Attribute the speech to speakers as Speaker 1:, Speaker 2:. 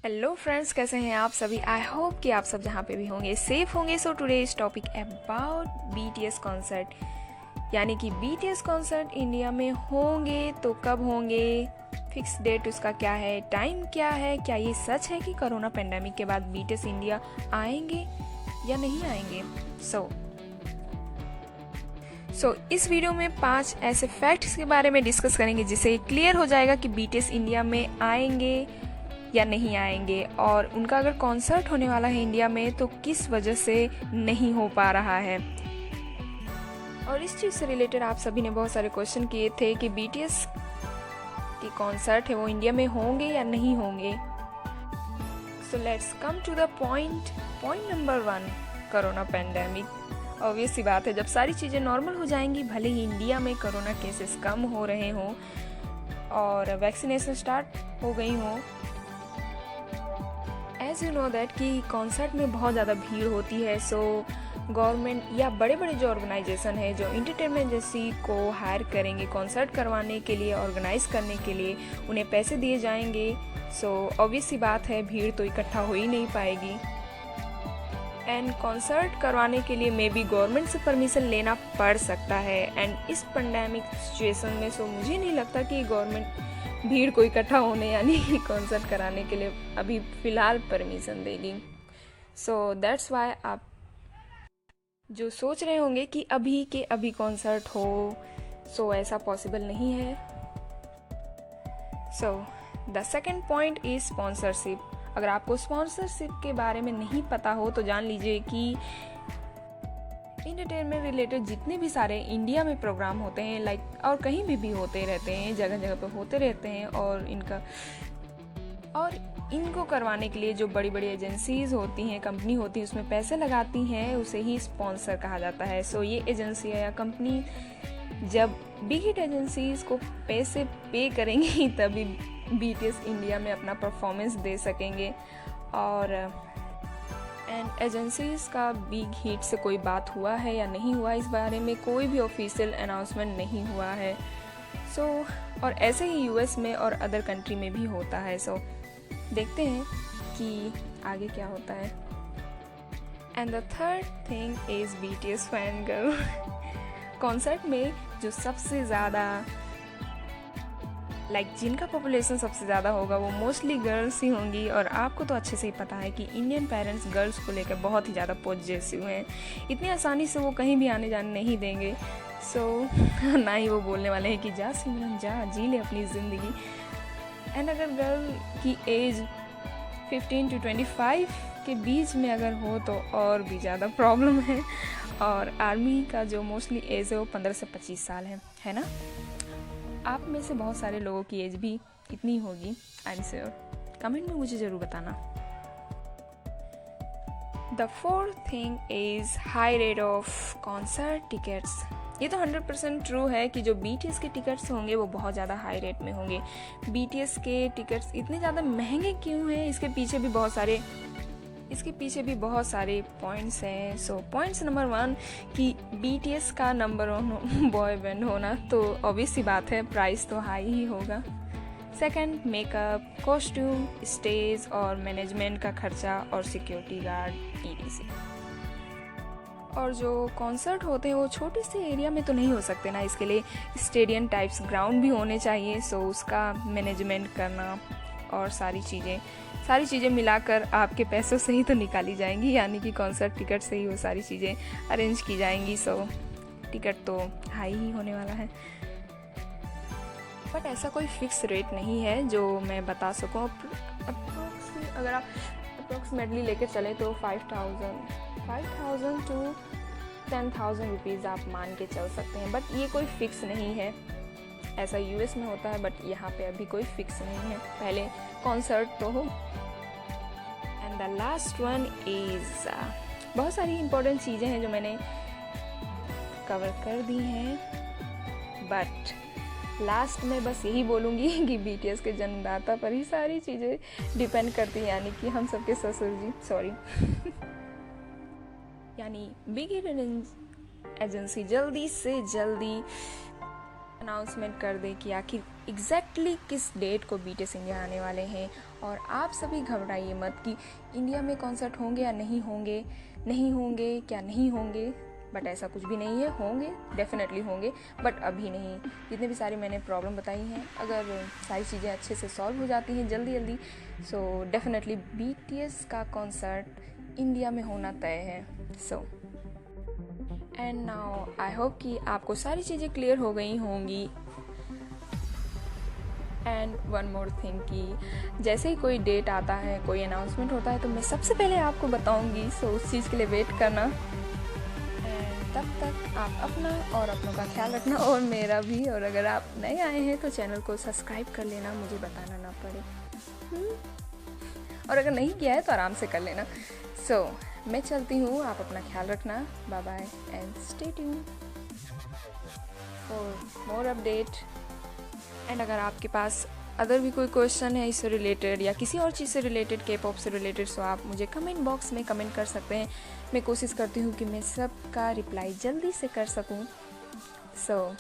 Speaker 1: Hello friends, कैसे हैं आप सभी। आई होप कि आप सब जहाँ पे भी होंगे सेफ होंगे। So today's topic about BTS concert, यानी कि बीटीएस कॉन्सर्ट इंडिया में होंगे तो कब होंगे, फिक्स डेट उसका क्या है, टाइम क्या है, क्या ये सच है कि कोरोना पेंडेमिक के बाद बीटीएस इंडिया आएंगे या नहीं आएंगे। सो इस वीडियो में 5 ऐसे फैक्ट्स के बारे में डिस्कस करेंगे जिससे क्लियर हो जाएगा कि बीटीएस इंडिया में आएंगे या नहीं आएंगे, और उनका अगर कॉन्सर्ट होने वाला है इंडिया में तो किस वजह से नहीं हो पा रहा है। और इस चीज़ से रिलेटेड आप सभी ने बहुत सारे क्वेश्चन किए थे कि बीटीएस की कॉन्सर्ट है वो इंडिया में होंगे या नहीं होंगे। So let's come to the point number 1, corona pandemic. Obvious सी बात है, जब सारी चीज़ें नॉर्मल हो जाएंगी, भले ही इंडिया में कोरोना केसेस कम हो रहे हों और वैक्सीनेशन स्टार्ट हो गई हो, एज यू नो दैट कि कॉन्सर्ट में बहुत ज़्यादा भीड़ होती है। सो गवर्नमेंट या बड़े बड़े जो ऑर्गेनाइजेशन है जो इंटरटेनमेंट एजेंसी को हायर करेंगे कॉन्सर्ट करवाने के लिए, ऑर्गेनाइज करने के लिए, उन्हें पैसे दिए जाएंगे। सो ऑब्वियस सी बात है, भीड़ तो इकट्ठा हो ही नहीं पाएगी। एंड कॉन्सर्ट करवाने के लिए मे बी गवर्नमेंट से परमिशन लेना पड़ सकता है। एंड इस पेंडेमिक सिचुएशन में मुझे नहीं लगता कि गवर्नमेंट भीड़ को इकट्ठा होने यानी कॉन्सर्ट कराने के लिए अभी फ़िलहाल परमिशन देगी। सो दैट्स वाई आप जो सोच रहे होंगे कि अभी के अभी कॉन्सर्ट हो, सो ऐसा पॉसिबल नहीं है। So the second point is sponsorship. अगर आपको स्पॉन्सरशिप के बारे में नहीं पता हो तो जान लीजिए कि इंटरटेनमेंट रिलेटेड जितने भी सारे इंडिया में प्रोग्राम होते हैं, लाइक और कहीं भी होते रहते हैं, जगह जगह पे होते रहते हैं, और इनको करवाने के लिए जो बड़ी बड़ी एजेंसीज होती हैं, कंपनी होती है, उसमें पैसे लगाती हैं, उसे ही स्पॉन्सर कहा जाता है। सो ये एजेंसी या कंपनी जब बिग हिट एजेंसीज को पैसे पे करेंगी तभी बीटीएस इंडिया में अपना परफॉर्मेंस दे सकेंगे। और एंड एजेंसीज का बिग हिट से कोई बात हुआ है या नहीं हुआ, इस बारे में कोई भी ऑफिशियल अनाउंसमेंट नहीं हुआ है। और ऐसे ही यूएस में और अदर कंट्री में भी होता है। देखते हैं कि आगे क्या होता है। And the third thing is BTS fan girl. Concert में जो सबसे ज़्यादा जिनका पॉपुलेशन सबसे ज़्यादा होगा वो मोस्टली गर्ल्स ही होंगी। और आपको तो अच्छे से ही पता है कि इंडियन पेरेंट्स गर्ल्स को लेकर बहुत ही ज़्यादा पॉजिटिव हैं, इतनी आसानी से वो कहीं भी आने जाने नहीं देंगे। ना ही वो बोलने वाले हैं कि जा सिमरन जा, जी ले अपनी ज़िंदगी। एंड अगर गर्ल की एज 15 to 25 के बीच में अगर हो तो और भी ज़्यादा प्रॉब्लम है। और आर्मी का जो मोस्टली एज है वो 15 से 25 साल है ना। आप में से बहुत सारे लोगों की एज भी इतनी होगी, आई एम श्योर। कमेंट में मुझे ज़रूर बताना। The fourth thing is high rate of concert tickets. ये तो 100% ट्रू है कि जो बीटीएस के टिकट्स होंगे वो बहुत ज़्यादा हाई रेट में होंगे। बीटीएस के टिकट्स इतने ज़्यादा महंगे क्यों हैं, इसके पीछे भी बहुत सारे पॉइंट्स हैं। पॉइंट्स नंबर 1 कि बीटीएस का नंबर 1 बॉय बैंड होना, तो ऑब्वियस सी बात है प्राइस तो हाई ही होगा। सेकंड, मेकअप, कॉस्ट्यूम, स्टेज और मैनेजमेंट का खर्चा और सिक्योरिटी गार्ड etc। और जो कॉन्सर्ट होते हैं वो छोटे से एरिया में तो नहीं हो सकते ना, इसके लिए स्टेडियम टाइप्स ग्राउंड भी होने चाहिए। उसका मैनेजमेंट करना और सारी चीज़ें मिलाकर आपके पैसों से ही तो निकाली जाएंगी, यानी कि कॉन्सर्ट टिकट से ही वो सारी चीज़ें अरेंज की जाएंगी। टिकट तो हाई ही होने वाला है। बट ऐसा कोई फिक्स रेट नहीं है जो मैं बता सकूं। अगर आप अप्रोक्सीमेटली लेकर चले तो 5,000 to 10,000 रुपीज़ आप मान के चल सकते हैं। बट ये कोई फिक्स नहीं है, ऐसा यूएस में होता है, बट यहाँ पे अभी कोई फिक्स नहीं है, पहले कॉन्सर्ट तो हो। And the last one is बहुत सारी इंपॉर्टेंट चीज़ें हैं जो मैंने कवर कर दी हैं, बट लास्ट में बस यही बोलूँगी कि बीटीएस के जन्मदाता पर ही सारी चीज़ें डिपेंड करती हैं, यानी कि हम सबके ससुर जी, सॉरी यानी बिग हिट एजेंसी जल्दी से जल्दी अनाउंसमेंट कर दें कि आखिर एग्जैक्टली किस डेट को बीटीएस इंडिया आने वाले हैं। और आप सभी घबराइए मत कि इंडिया में कॉन्सर्ट होंगे या नहीं होंगे, क्या नहीं होंगे, बट ऐसा कुछ भी नहीं है, होंगे, डेफिनेटली होंगे, बट अभी नहीं। जितने भी सारी मैंने प्रॉब्लम बताई हैं, अगर सारी चीज़ें अच्छे से सॉल्व हो जाती हैं जल्दी जल्दी, सो डेफिनेटली बीटीएस का कॉन्सर्ट इंडिया में होना तय है। So and now I hope कि आपको सारी चीज़ें क्लियर हो गई होंगी। एंड वन मोर थिंग कि जैसे ही कोई डेट आता है, कोई अनाउंसमेंट होता है, तो मैं सबसे पहले आपको बताऊंगी। सो उस चीज़ के लिए वेट करना। एंड तब तक आप अपना और अपनों का ख्याल रखना, और मेरा भी। और अगर आप नए आए हैं तो चैनल को सब्सक्राइब कर लेना, मुझे बताना ना पड़े। और अगर नहीं किया है तो आराम से कर लेना। सो मैं चलती हूँ, आप अपना ख्याल रखना। Bye bye and stay tuned for more update. And अगर आपके पास अदर भी कोई क्वेश्चन है इससे रिलेटेड या किसी और चीज़ से रिलेटेड, के पॉप से रिलेटेड, सो आप मुझे कमेंट बॉक्स में कमेंट कर सकते हैं। मैं कोशिश करती हूँ कि मैं सबका रिप्लाई जल्दी से कर सकूँ। सो